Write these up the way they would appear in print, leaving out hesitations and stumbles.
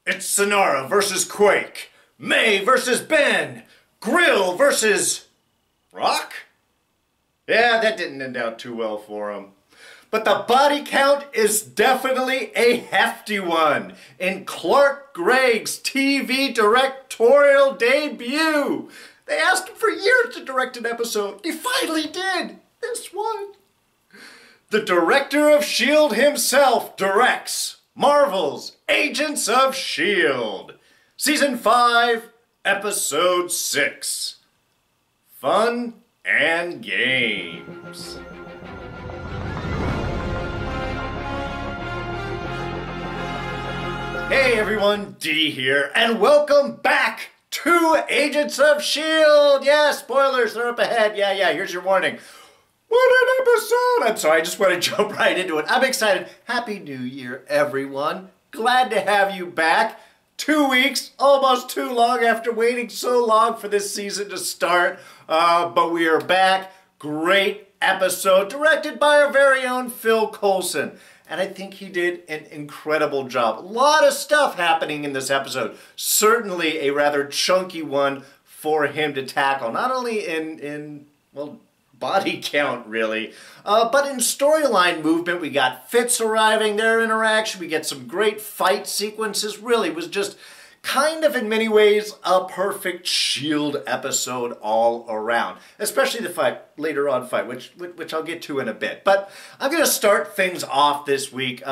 It's Sinara versus Quake, May versus Ben, Grill versus Rock? Yeah, that didn't end out too well for him. But the body count is definitely a hefty one in Clark Gregg's TV directorial debut. They asked him for years to direct an episode. He finally did. This one. The director of S.H.I.E.L.D. himself directs Marvel's Agents of S.H.I.E.L.D. Season 5, Episode 6. Fun and Games. Hey everyone, D here, and welcome back to Agents of S.H.I.E.L.D. Yeah, spoilers, they're up ahead. Yeah, here's your warning. What an episode! I'm sorry, I just want to jump right into it. I'm excited. Happy New Year, everyone. Glad to have you back. 2 weeks, almost too long after waiting so long for this season to start. But we are back. Great episode, directed by our very own Phil Coulson. And I think he did an incredible job. A lot of stuff happening in this episode. Certainly a rather chunky one for him to tackle. Not only in body count, really, but in storyline movement. We got Fitz arriving, their interaction. We get some great fight sequences. Really, it was just kind of, in many ways, a perfect S.H.I.E.L.D. episode all around. Especially the later on fight, which I'll get to in a bit. But I'm going to start things off this week.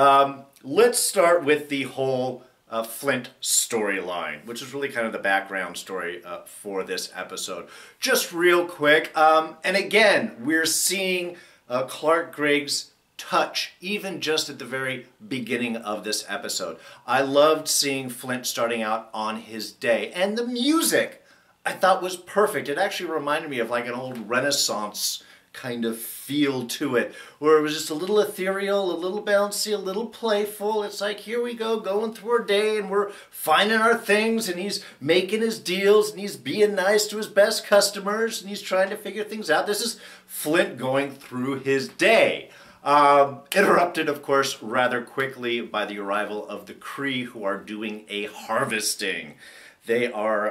Let's start with the whole Flint storyline, which is really kind of the background story for this episode. Just real quick, and again, we're seeing Clark Gregg's touch, even just at the very beginning of this episode. I loved seeing Flint starting out on his day, and the music I thought was perfect. It actually reminded me of like an old Renaissance kind of feel to it, where it was just a little ethereal, a little bouncy, a little playful. It's like, here we go, going through our day, and we're finding our things, and he's making his deals, and he's being nice to his best customers, and he's trying to figure things out. This is Flint going through his day. Interrupted, of course, rather quickly by the arrival of the Kree, who are doing a harvesting. They are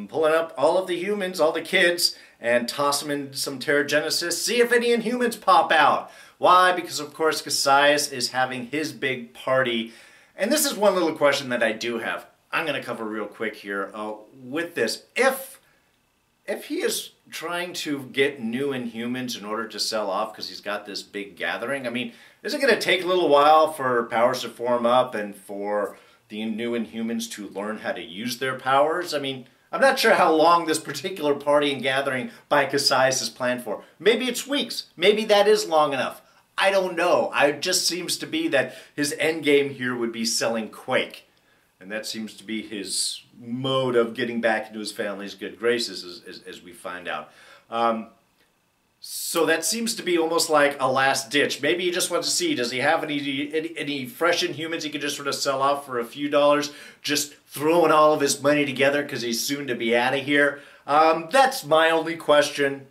pulling up all of the humans, all the kids, and toss them into some terrigenesis. See if any Inhumans pop out. Why? Because, of course, Kasius is having his big party. And this is one little question that I do have. I'm going to cover real quick here with this. If he is trying to get new Inhumans in order to sell off because he's got this big gathering, I mean, is it going to take a little while for powers to form up and for the new Inhumans to learn how to use their powers? I mean, I'm not sure how long this particular party and gathering by Kasius is planned for. Maybe it's weeks. Maybe that is long enough. I don't know. It just seems to be that his end game here would be selling Quake. And that seems to be his mode of getting back into his family's good graces, as we find out. So that seems to be almost like a last ditch. Maybe he just wants to see, does he have any fresh Inhumans he could just sort of sell off for a few dollars, just throwing all of his money together because he's soon to be out of here? That's my only question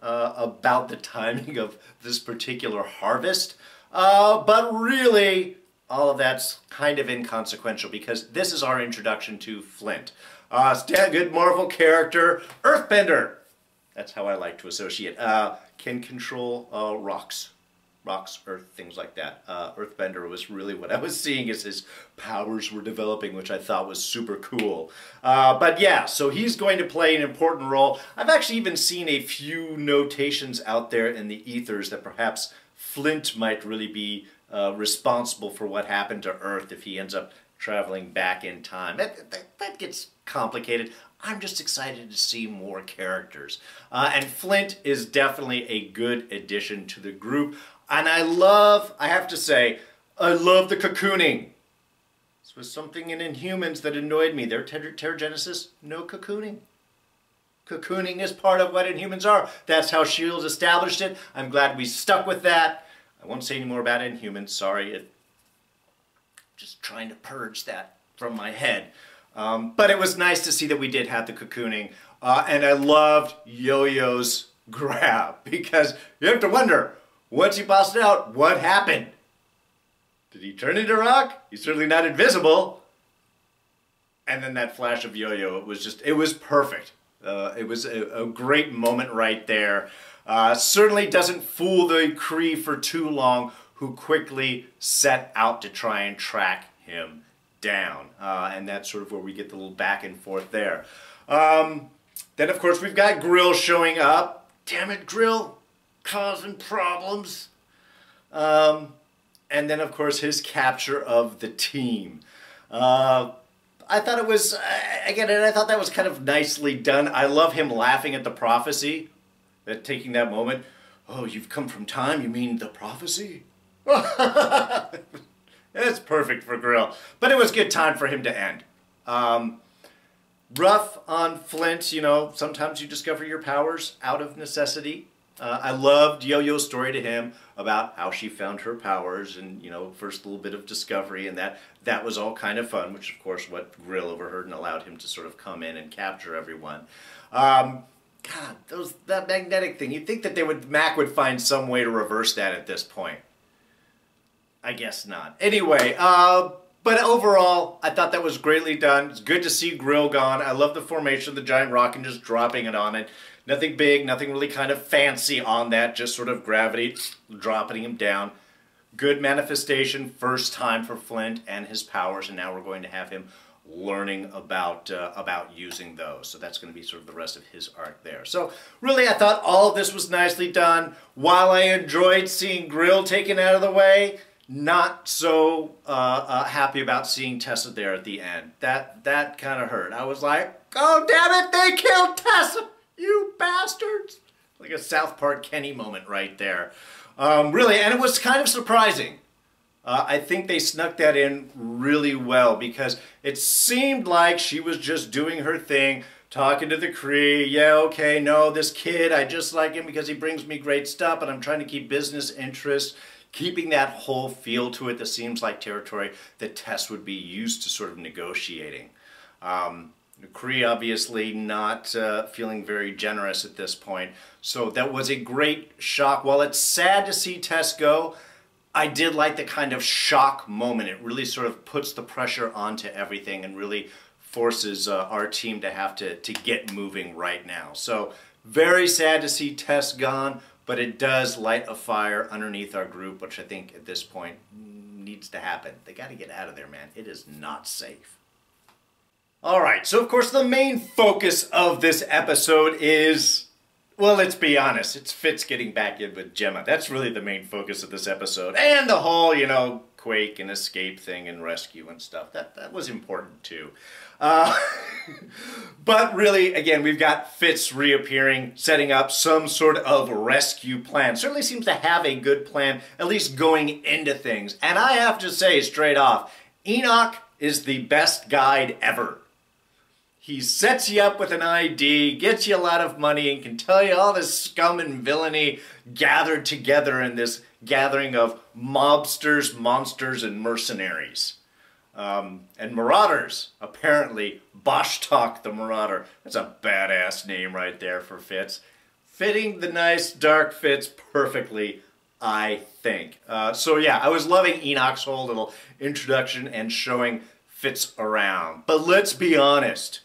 about the timing of this particular harvest. But really, all of that's kind of inconsequential because this is our introduction to Flint. Good Marvel character, Earthbender. That's how I like to associate. Can control rocks, earth, things like that. Earthbender was really what I was seeing as his powers were developing, which I thought was super cool. But yeah, so he's going to play an important role. I've actually even seen a few notations out there in the ethers that perhaps Flint might really be responsible for what happened to Earth if he ends up traveling back in time. That gets complicated. I'm just excited to see more characters. And Flint is definitely a good addition to the group. And I have to say, I love the cocooning. This was something in Inhumans that annoyed me. Their terrigenesis, no cocooning. Cocooning is part of what Inhumans are. That's how S.H.I.E.L.D. established it. I'm glad we stuck with that. I won't say any more about Inhumans, sorry. Just trying to purge that from my head. But it was nice to see that we did have the cocooning. And I loved Yo-Yo's grab because you have to wonder, once he busted out, what happened? Did he turn into rock? He's certainly not invisible. and then that flash of Yo-Yo, it was perfect. It was a great moment right there. Certainly doesn't fool the Kree for too long, who quickly set out to try and track him down. And that's sort of where we get the little back and forth there. Then, of course, we've got Grill showing up. Damn it, Grill, causing problems. And then, of course, his capture of the team. I thought it was, again, and I thought that was kind of nicely done. I love him laughing at the prophecy, taking that moment. Oh, you've come from time, you mean the prophecy? It's perfect for Grill. But it was good time for him to end. Rough on Flint, you know, sometimes you discover your powers out of necessity. I loved Yo-Yo's story to him about how she found her powers and, you know, first little bit of discovery, and that was all kind of fun, which of course what Grill overheard and allowed him to sort of come in and capture everyone. God, that magnetic thing, you'd think that Mack would find some way to reverse that at this point. I guess not. Anyway, but overall, I thought that was greatly done. It's good to see Grill gone. I love the formation of the giant rock and just dropping it on it. Nothing big, nothing really kind of fancy on that, just sort of gravity dropping him down. Good manifestation, first time for Flint and his powers, and now we're going to have him learning about using those. So that's going to be sort of the rest of his arc there. So really, I thought all of this was nicely done. While I enjoyed seeing Grill taken out of the way, not so happy about seeing Tessa there at the end. That kind of hurt. I was like, oh damn it, they killed Tessa! You bastards! Like a South Park Kenny moment right there. Really, and it was kind of surprising. I think they snuck that in really well because it seemed like she was just doing her thing, talking to the Kree. Yeah, okay, no, this kid, I just like him because he brings me great stuff, but I'm trying to keep business interests, keeping that whole feel to it that seems like territory that Tess would be used to sort of negotiating. Kree obviously not feeling very generous at this point, so that was a great shock. While it's sad to see Tess go, I did like the kind of shock moment. It really sort of puts the pressure onto everything and really forces our team to have to get moving right now. So very sad to see Tess gone, but it does light a fire underneath our group, which I think at this point needs to happen. They got to get out of there, man. It is not safe. Alright, so of course the main focus of this episode is, well, let's be honest, it's Fitz getting back in with Jemma. That's really the main focus of this episode. And the whole, you know, Quake and escape thing and rescue and stuff. That was important too. But really, again, we've got Fitz reappearing, setting up some sort of rescue plan. Certainly seems to have a good plan, at least going into things. And I have to say straight off, Enoch is the best guide ever. He sets you up with an ID, gets you a lot of money, and can tell you all this scum and villainy gathered together in this gathering of mobsters, monsters, and mercenaries. And marauders, apparently. Bartoq the Marauder. That's a badass name right there for Fitz. Fitting the nice dark Fitz perfectly, I think. So yeah, I was loving Enoch's whole little introduction and showing Fitz around. But let's be honest.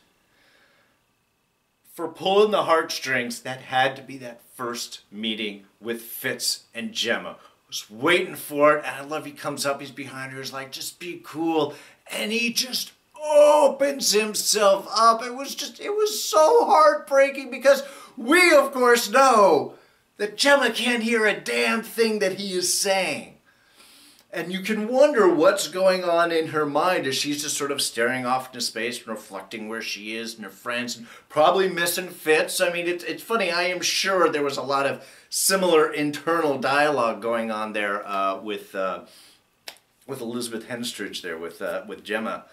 For pulling the heartstrings, that had to be that first meeting with Fitz and Jemma. I was waiting for it, and I love he comes up, he's behind her, he's like, just be cool. And he just opens himself up. It was so heartbreaking because we, of course, know that Jemma can't hear a damn thing that he is saying. And you can wonder what's going on in her mind as she's just sort of staring off into space and reflecting where she is and her friends and probably missing Fitz. I mean, it's funny. I am sure there was a lot of similar internal dialogue going on there with Elizabeth Henstridge there, with Jemma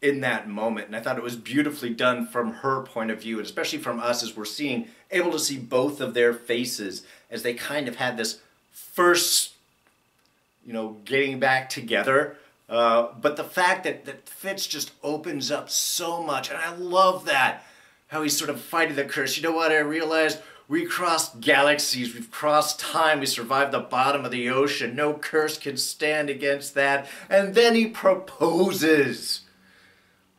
in that moment. And I thought it was beautifully done from her point of view, and especially from us as we're able to see both of their faces as they kind of had this first, you know, getting back together. But the fact that Fitz just opens up so much, and I love that, how he's sort of fighting the curse. You know what, I realized we crossed galaxies, we've crossed time, we survived the bottom of the ocean, no curse can stand against that. And then he proposes.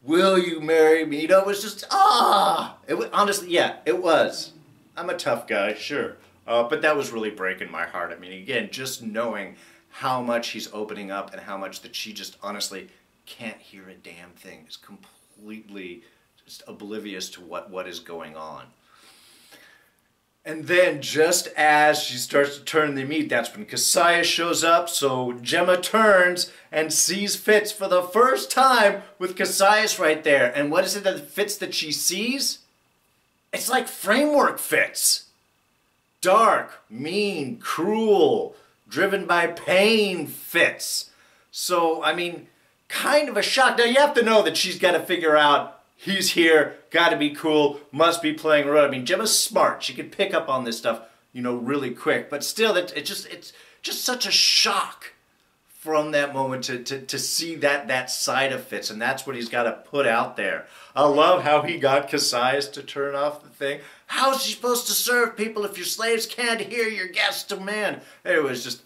will you marry me? You know, it was just, it was, honestly, yeah, it was. I'm a tough guy, sure. But that was really breaking my heart. I mean, again, just knowing how much he's opening up and how much that she just honestly can't hear a damn thing is completely just oblivious to what is going on. And then just as she starts to turn the meat, that's when Kasius shows up. So Jemma turns and sees Fitz for the first time with Kasius right there. And what is it that Fitz that she sees? It's like framework Fitz. Dark, mean, cruel, driven by pain Fitz. So, I mean, kind of a shock. Now you have to know that she's got to figure out he's here, got to be cool, must be playing around. I mean, Jemma's smart. She could pick up on this stuff, you know, really quick. But still, it's just such a shock from that moment to see that side of Fitz. And that's what he's got to put out there. I love how he got Kasius to turn off the thing. How is he supposed to serve people if your slaves can't hear your guest's demand? It was just...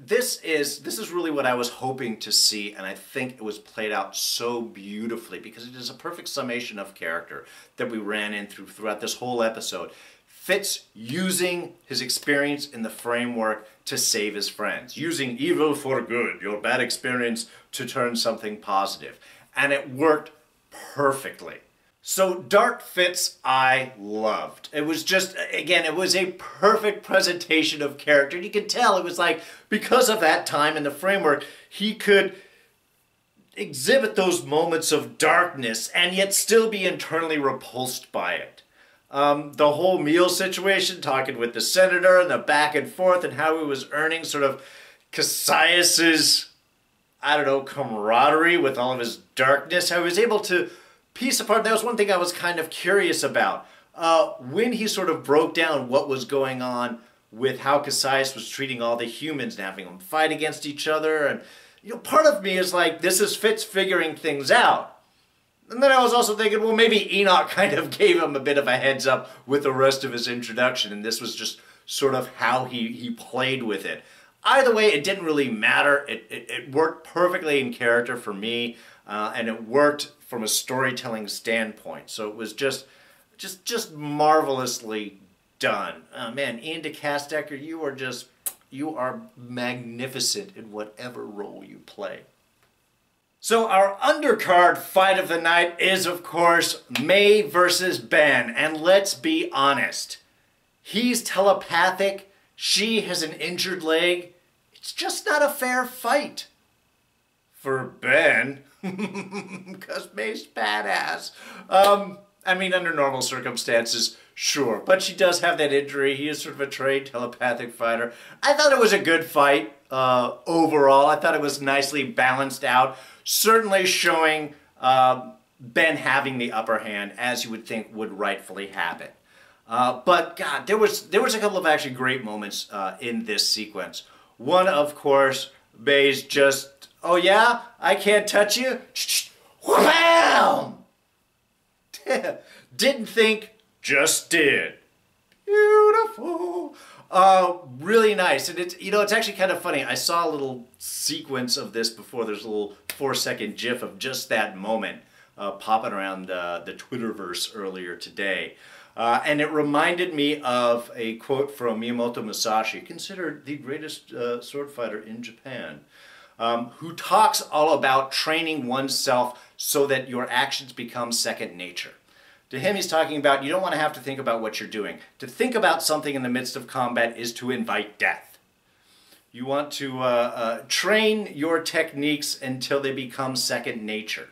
This is really what I was hoping to see, and I think it was played out so beautifully because it is a perfect summation of character that we ran in throughout this whole episode. Fitz using his experience in the framework to save his friends, using evil for good, your bad experience to turn something positive, and it worked perfectly. So Dark Fitz I loved. It was just, again, it was a perfect presentation of character. You could tell it was like, because of that time in the framework, he could exhibit those moments of darkness and yet still be internally repulsed by it. The whole meal situation, talking with the senator and the back and forth and how he was earning sort of Kasius's, I don't know, camaraderie with all of his darkness. I was able to piece apart. That was one thing I was kind of curious about. When he sort of broke down what was going on with how Kasius was treating all the humans and having them fight against each other. And, you know, part of me is like, this is Fitz figuring things out. And then I was also thinking, well, maybe Enoch kind of gave him a bit of a heads up with the rest of his introduction. And this was just sort of how he played with it. Either way, it didn't really matter. It worked perfectly in character for me. And it worked from a storytelling standpoint. So it was just marvelously done. Man, Ian DeCastecker, you are magnificent in whatever role you play. So our undercard fight of the night is, of course, May versus Ben. And let's be honest. He's telepathic. She has an injured leg. It's just not a fair fight. For Ben, because May's badass. I mean, under normal circumstances, sure. But she does have that injury. He is sort of a trained telepathic fighter. I thought it was a good fight overall. I thought it was nicely balanced out. Certainly showing Ben having the upper hand, as you would think would rightfully happen. But, God, there was a couple of actually great moments in this sequence. One, of course, May's just... Oh yeah? I can't touch you? Wham! Didn't think, just did. Beautiful. Really nice. And it's actually kind of funny. I saw a little sequence of this before. There's a little 4-second gif of just that moment popping around the Twitterverse earlier today. And it reminded me of a quote from Miyamoto Musashi, considered the greatest sword fighter in Japan. Who talks all about training oneself so that your actions become second nature. To him, he's talking about you don't want to have to think about what you're doing. To think about something in the midst of combat is to invite death. You want to train your techniques until they become second nature.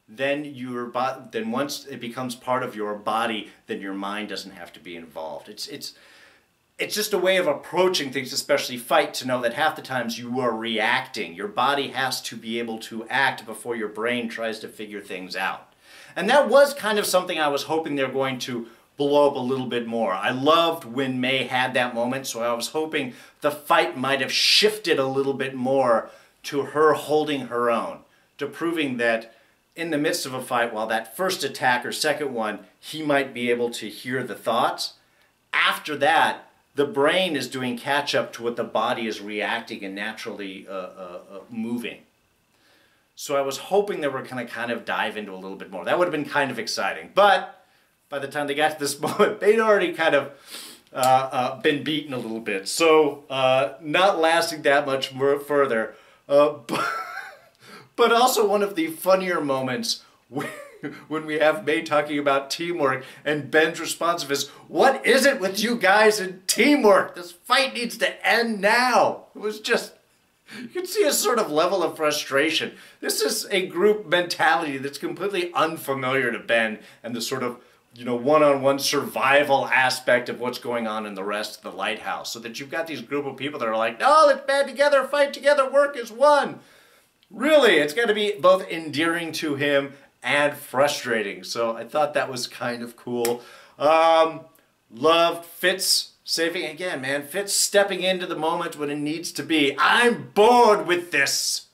Then once it becomes part of your body, then your mind doesn't have to be involved. It's just a way of approaching things, especially fight, to know that half the times you are reacting. Your body has to be able to act before your brain tries to figure things out. And that was kind of something I was hoping they're going to blow up a little bit more. I loved when May had that moment, so I was hoping the fight might have shifted a little bit more to her holding her own, to proving that in the midst of a fight, while that first attack or second one, he might be able to hear the thoughts. After that, the brain is doing catch-up to what the body is reacting and naturally moving. So I was hoping they were going to kind of dive into a little bit more. That would have been kind of exciting. But by the time they got to this moment, they'd already kind of been beaten a little bit. So not lasting that much more further. But also one of the funnier moments when we have May talking about teamwork and Ben's responsive is, "What is it with you guys and teamwork? This fight needs to end now." It was just, you can see a sort of level of frustration. This is a group mentality that's completely unfamiliar to Ben and the sort of, you know, one-on-one survival aspect of what's going on in the rest of the lighthouse. So that you've got these group of people that are like, "No, let's band together, fight together, work as one." Really, it's got to be both endearing to him and frustrating. So I thought that was kind of cool. Loved Fitz saving again, man. Fitz stepping into the moment when it needs to be. "I'm bored with this.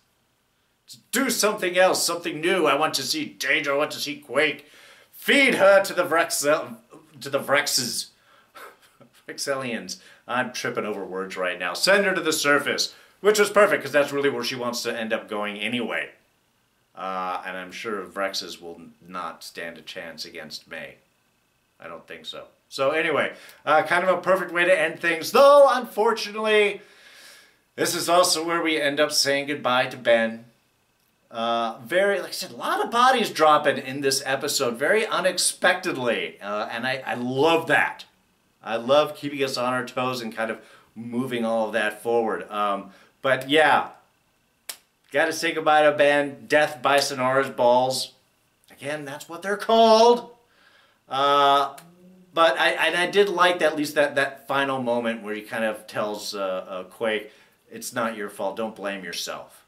Let's do something else, something new. I want to see danger. I want to see Quake. Feed her to the Vrexes. Vrexelians." I'm tripping over words right now. "Send her to the surface," which was perfect because that's really where she wants to end up going anyway. And I'm sure Vrexes will not stand a chance against May. I don't think so. So anyway, kind of a perfect way to end things. Though, unfortunately, this is also where we end up saying goodbye to Ben. Very, like I said, a lot of bodies dropping in this episode, very unexpectedly. And I love that. I love keeping us on our toes and kind of moving all of that forward. But yeah, got to say goodbye to Ben. Death by Sinara's balls. Again, that's what they're called. But I did like that, at least that final moment where he kind of tells Quake, "It's not your fault. Don't blame yourself.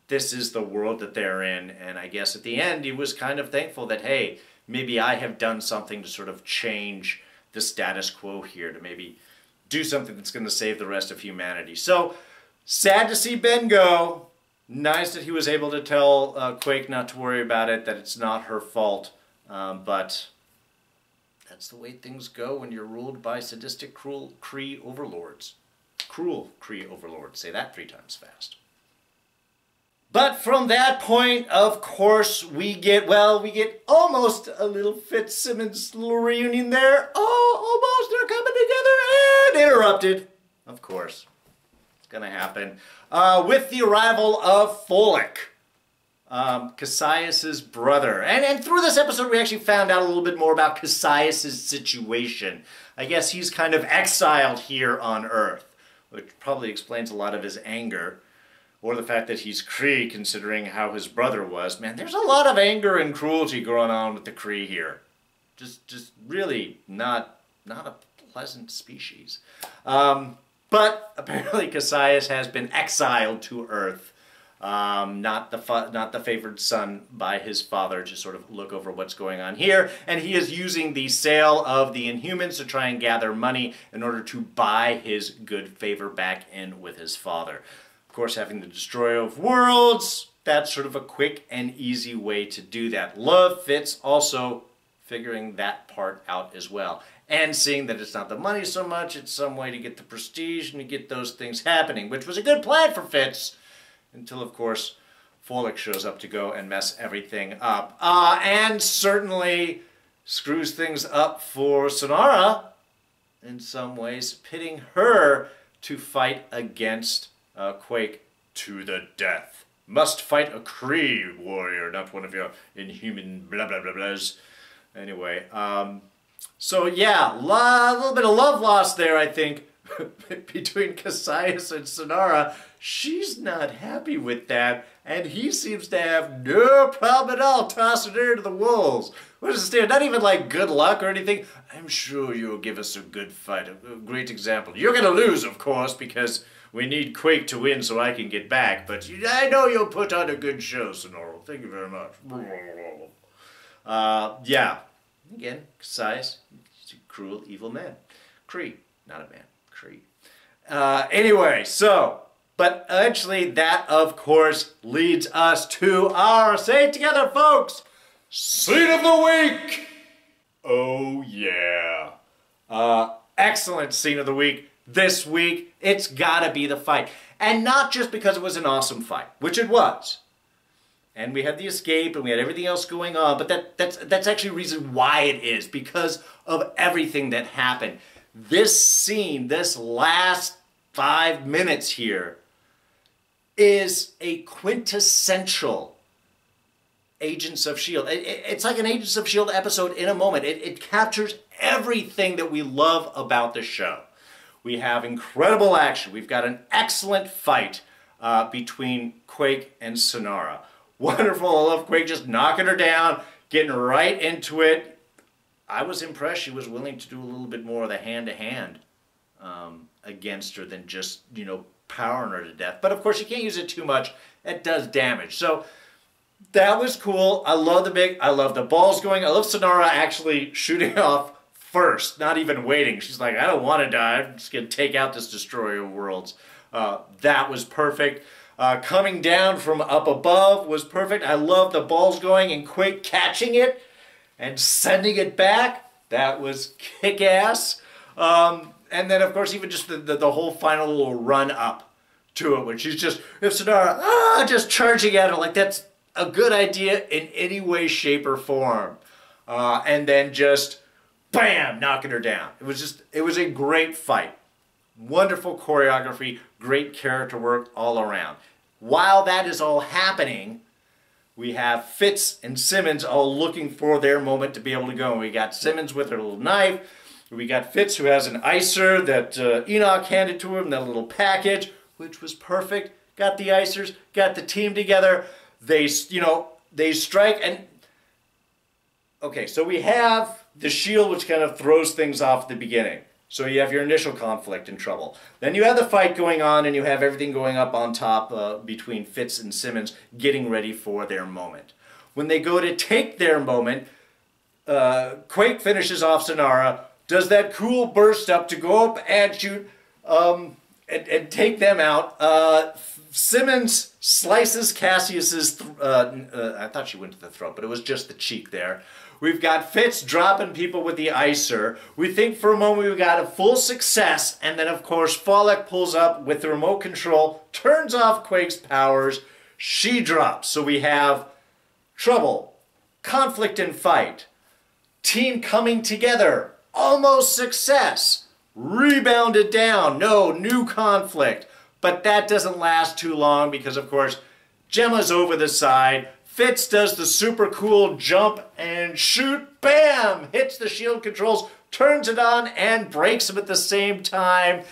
This is the world that they're in." And I guess at the end, he was kind of thankful that, hey, maybe I have done something to sort of change the status quo here, to maybe do something that's going to save the rest of humanity. So, sad to see Ben go. Nice that he was able to tell Quake not to worry about it, that it's not her fault. But that's the way things go when you're ruled by sadistic, cruel Kree overlords. Cruel Kree overlords. Say that 3 times fast. But from that point, of course, we get almost a little Fitzsimmons little reunion there. Oh, almost, they're coming together, and interrupted. Of course. Going to happen with the arrival of Folek, Kasius' brother. And through this episode, we actually found out a little bit more about Kasius' situation. I guess he's kind of exiled here on Earth, which probably explains a lot of his anger, or the fact that he's Kree, considering how his brother was. Man, there's a lot of anger and cruelty going on with the Kree here. Just really not a pleasant species. But apparently Kasius has been exiled to Earth, not the favored son by his father, to sort of look over what's going on here. And he is using the sale of the Inhumans to try and gather money in order to buy his good favor back in with his father. Of course, having the Destroyer of Worlds, that's sort of a quick and easy way to do that. Love Fitz also figuring that part out as well. And seeing that it's not the money so much, it's some way to get the prestige and to get those things happening, which was a good plan for Fitz, until, of course, Folek shows up to go and mess everything up. And certainly screws things up for Sinara in some ways, pitting her to fight against Quake to the death. Must fight a Kree warrior, not one of your Inhuman blah blah blah blahs. Anyway, so yeah, a little bit of love lost there, I think, between Kasius and Sinara. She's not happy with that, and he seems to have no problem at all tossing her to the wolves. What does it stand? Not even like good luck or anything. "I'm sure you'll give us a good fight, a great example. You're going to lose, of course, because we need Quake to win so I can get back, but I know you'll put on a good show, Sinara. Thank you very much." Yeah. Again, Kasius, he's a cruel, evil man. Kree, not a man. Kree. Anyway, so, but eventually that, of course, leads us to our, say it together, folks, Scene of the Week! Oh, yeah. Excellent Scene of the Week. This week, it's gotta be the fight. And not just because it was an awesome fight, which it was, and we had the escape, and we had everything else going on, but that's actually a reason why it is, because of everything that happened. This scene, this last 5 minutes here, is a quintessential Agents of S.H.I.E.L.D. It's like an Agents of S.H.I.E.L.D. episode in a moment. It captures everything that we love about the show. We have incredible action. We've got an excellent fight between Quake and Sinara. Wonderful. I love Quake just knocking her down, getting right into it. I was impressed she was willing to do a little bit more of the hand-to-hand against her than just, you know, powering her to death. But of course, you can't use it too much. It does damage. So that was cool. I love the balls going. I love Sinara actually shooting off first, not even waiting. She's like, I don't want to die. I'm just going to take out this destroyer of worlds. That was perfect. Coming down from up above was perfect. I love the balls going and Quake catching it and sending it back. That was kick-ass. And then, of course, even just the whole final little run up to it, when she's just, if Sinara, just charging at her, like that's a good idea in any way, shape, or form. And then just, bam, knocking her down. It was a great fight. Wonderful choreography, great character work all around. While that is all happening, we have Fitz and Simmons all looking for their moment to be able to go. And we got Simmons with her little knife. We got Fitz, who has an icer that Enoch handed to him, that little package, which was perfect. Got the icers, got the team together. They strike and... Okay, so we have the shield, which kind of throws things off at the beginning. So you have your initial conflict and trouble. Then you have the fight going on, and you have everything going up on top between Fitz and Simmons getting ready for their moment. When they go to take their moment, Quake finishes off Sinara, does that cool burst up to go up and shoot and take them out. Simmons slices Kasius's, I thought she went to the throat, but it was just the cheek there. We've got Fitz dropping people with the icer. We think for a moment we got a full success, and then of course Fitz pulls up with the remote control, turns off Quake's powers, she drops. So we have trouble, conflict and fight, team coming together, almost success, rebounded down, no, new conflict. But that doesn't last too long because of course Jemma's over the side. Fitz does the super cool jump and shoot, bam! Hits the shield controls, turns it on, and breaks them at the same time.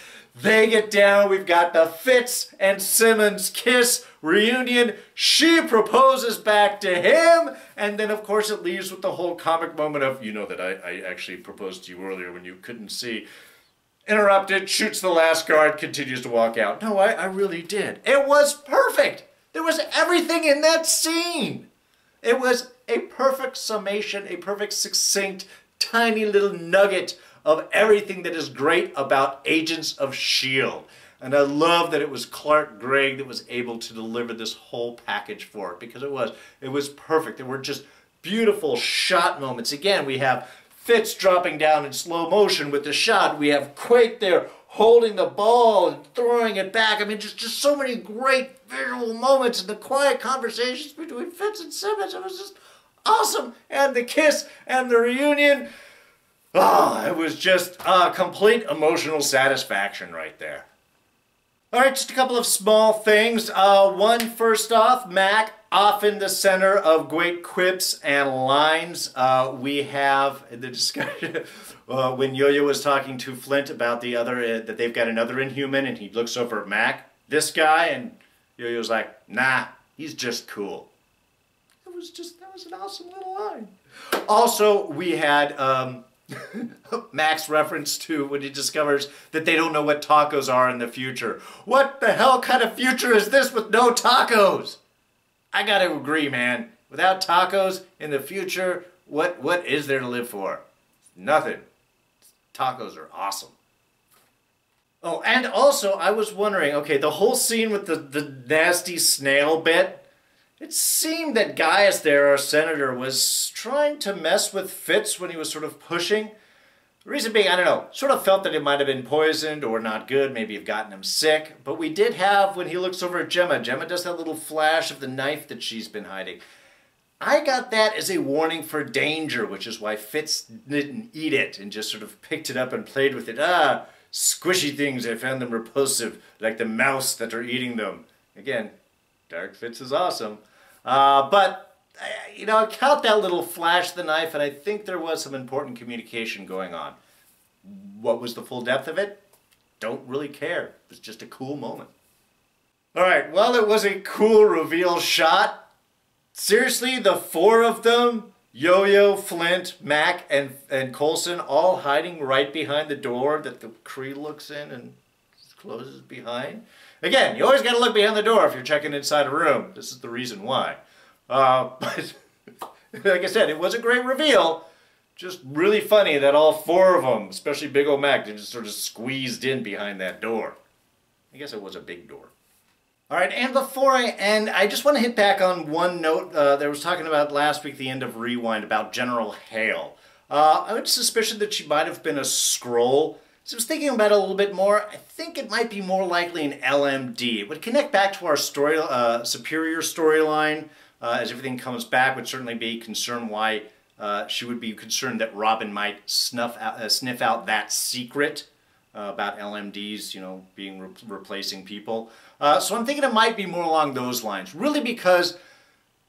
They get down. We've got the Fitz and Simmons kiss reunion. She proposes back to him. And then, of course, it leaves with the whole comic moment of, you know that I actually proposed to you earlier when you couldn't see. Interrupted, shoots the last guard, continues to walk out. No, I really did. It was perfect. There was everything in that scene. It was a perfect summation, a perfect succinct, tiny little nugget of everything that is great about Agents of S.H.I.E.L.D. And I love that it was Clark Gregg that was able to deliver this whole package for it, because it was perfect. There were just beautiful shot moments. Again, we have Fitz dropping down in slow motion with the shot. We have Quake there holding the ball and throwing it back. I mean, just so many great visual moments and the quiet conversations between Fitz and Simmons. It was just awesome. And the kiss and the reunion. Oh, it was just a complete emotional satisfaction right there. All right, just a couple of small things. One, first off, Mack off in the center of great quips and lines. We have the discussion when Yo-Yo was talking to Flint about the other, that they've got another Inhuman, and he looks over at Mack, this guy, and Yo-Yo's like, nah, he's just cool. That was an awesome little line. Also, we had Mack's reference to when he discovers that they don't know what tacos are in the future. What the hell kind of future is this with no tacos? I gotta agree, man. Without tacos in the future, what is there to live for? Nothing. Tacos are awesome. Oh, and also, I was wondering, okay, the whole scene with the nasty snail bit, it seemed that Gaius there, our senator, was trying to mess with Fitz when he was sort of pushing. The reason being, I don't know, sort of felt that it might have been poisoned or not good, maybe have gotten him sick. But we did have, when he looks over at Jemma, Jemma does that little flash of the knife that she's been hiding. I got that as a warning for danger, which is why Fitz didn't eat it and just sort of picked it up and played with it. Ah, squishy things, I found them repulsive, like the mouse that are eating them. Again, Dark Fitz is awesome. But, you know, I caught that little flash of the knife, and I think there was some important communication going on. What was the full depth of it? Don't really care. It was just a cool moment. Alright, well, it was a cool reveal shot. Seriously, the four of them, Yo-Yo, Flint, Mack, and Coulson, all hiding right behind the door that the Kree looks in and closes behind. Again, you always got to look behind the door if you're checking inside a room. This is the reason why. But, like I said, it was a great reveal. Just really funny that all four of them, especially Big Ol' Mac, they just sort of squeezed in behind that door. I guess it was a big door. All right, and before I end, I just want to hit back on one note that I was talking about last week, the end of Rewind, about General Hale. I had a suspicion that she might have been a Skrull. So I was thinking about it a little bit more. I think it might be more likely an LMD. It would connect back to our story, Superior storyline. As everything comes back, would certainly be concerned why she would be concerned that Robin might sniff out that secret about LMDs, you know, being replacing people. So I'm thinking it might be more along those lines, really, because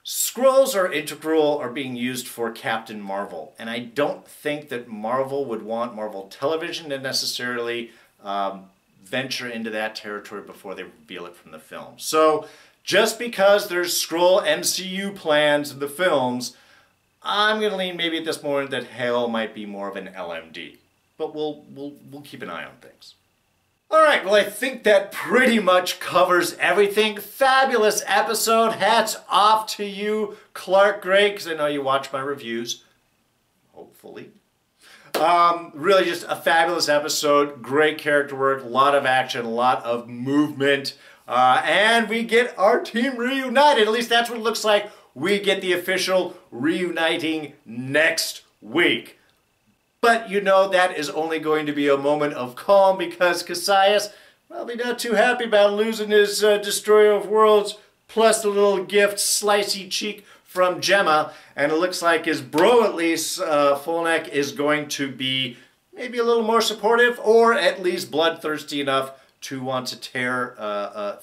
Skrulls are integral, or being used for Captain Marvel, and I don't think that Marvel would want Marvel Television to necessarily venture into that territory before they reveal it from the film. So just because there's Skrull MCU plans in the films, I'm going to lean maybe at this moment that Hale might be more of an LMD. But we'll keep an eye on things. Alright, well, I think that pretty much covers everything. Fabulous episode. Hats off to you, Clark Gregg, because I know you watch my reviews. Hopefully. Really just a fabulous episode. Great character work, a lot of action, a lot of movement. And we get our team reunited. At least that's what it looks like. We get the official reuniting next week. But you know that is only going to be a moment of calm, because Kasius, well, be not too happy about losing his Destroyer of Worlds, plus the little gift, slicey cheek from Jemma. And it looks like his bro, at least, Fullneck, is going to be maybe a little more supportive, or at least bloodthirsty enough to want to tear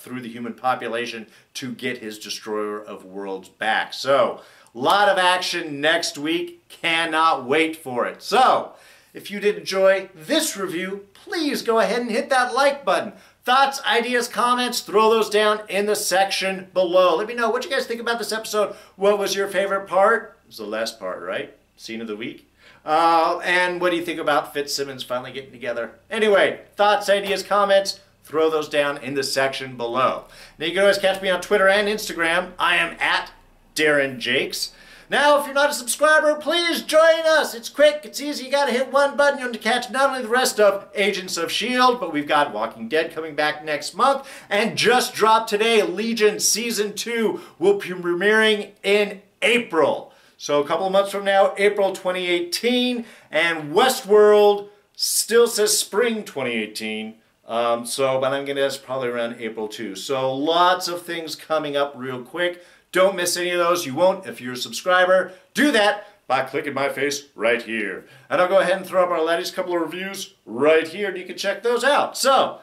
through the human population to get his Destroyer of Worlds back. So, a lot of action next week. Cannot wait for it. So, if you did enjoy this review, please go ahead and hit that like button. Thoughts, ideas, comments, throw those down in the section below. Let me know what you guys think about this episode. What was your favorite part? It was the last part, right? Scene of the week. And what do you think about Fitzsimmons finally getting together? Anyway, thoughts, ideas, comments, throw those down in the section below. Now you can always catch me on Twitter and Instagram. I am at Darren Jakes. Now, if you're not a subscriber, please join us. It's quick, it's easy. You gotta hit one button. You're going to catch not only the rest of Agents of S.H.I.E.L.D., but we've got Walking Dead coming back next month. And just dropped today, Legion Season 2 will be premiering in April. So a couple of months from now, April 2018. And Westworld still says spring 2018. But I'm going to guess probably around April 2. So lots of things coming up real quick. Don't miss any of those. You won't if you're a subscriber. Do that by clicking my face right here. And I'll go ahead and throw up our latest couple of reviews right here, and you can check those out. So,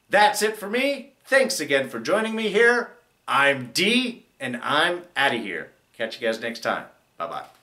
that's it for me. Thanks again for joining me here. I'm D, and I'm out of here. Catch you guys next time. Bye-bye.